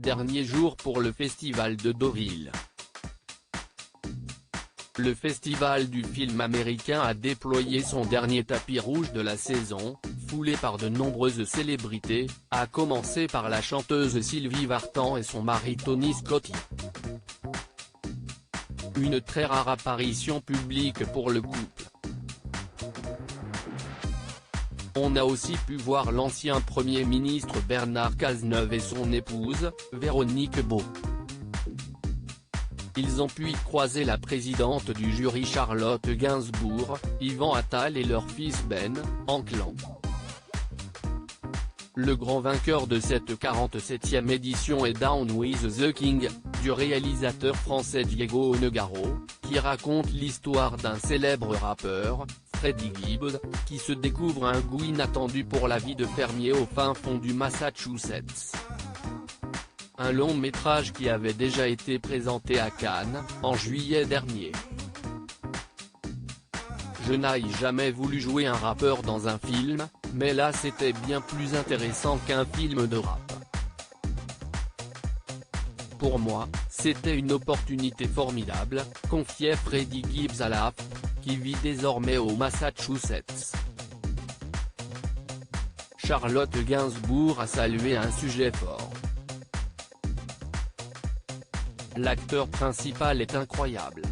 derniers jours pour le festival de Deauville. Le festival du film américain a déployé son dernier tapis rouge de la saison, foulé par de nombreuses célébrités, à commencer par la chanteuse Sylvie Vartan et son mari Tony Scotti. Une très rare apparition publique pour le couple. On a aussi pu voir l'ancien Premier ministre Bernard Cazeneuve et son épouse, Véronique Beau. Ils ont pu y croiser la présidente du jury Charlotte Gainsbourg, Yvan Attal et leur fils Ben, en clan. Le grand vainqueur de cette 47e édition est Down with the King, du réalisateur français Diego Onegaro, qui raconte l'histoire d'un célèbre rappeur, Freddie Gibbs, qui se découvre un goût inattendu pour la vie de fermier au fin fond du Massachusetts. Un long métrage qui avait déjà été présenté à Cannes, en juillet dernier. Je n'ai jamais voulu jouer un rappeur dans un film, mais là c'était bien plus intéressant qu'un film de rap. Pour moi, c'était une opportunité formidable, confiait Freddie Gibbs à la qui vit désormais au Massachusetts. Charlotte Gainsbourg a salué un sujet fort. L'acteur principal est incroyable.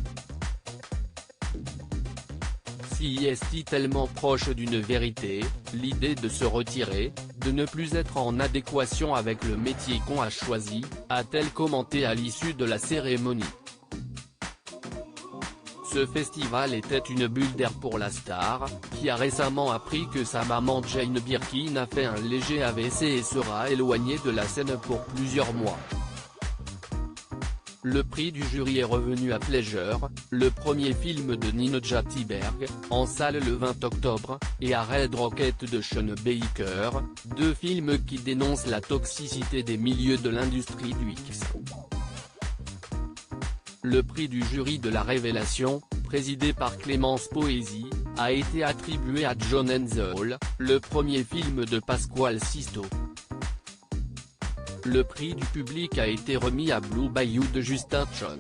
Si est tellement proche d'une vérité, l'idée de se retirer, de ne plus être en adéquation avec le métier qu'on a choisi, a-t-elle commenté à l'issue de la cérémonie. Ce festival était une bulle d'air pour la star, qui a récemment appris que sa maman Jane Birkin a fait un léger AVC et sera éloignée de la scène pour plusieurs mois. Le prix du jury est revenu à Pleasure, le premier film de Ninja Thyberg, en salle le 20 octobre, et à Red Rocket de Sean Baker, deux films qui dénoncent la toxicité des milieux de l'industrie du X. Le prix du jury de la Révélation, présidé par Clémence Poésy, a été attribué à John and the Hall, le premier film de Pasquale Sisto. Le prix du public a été remis à Blue Bayou de Justin Chon.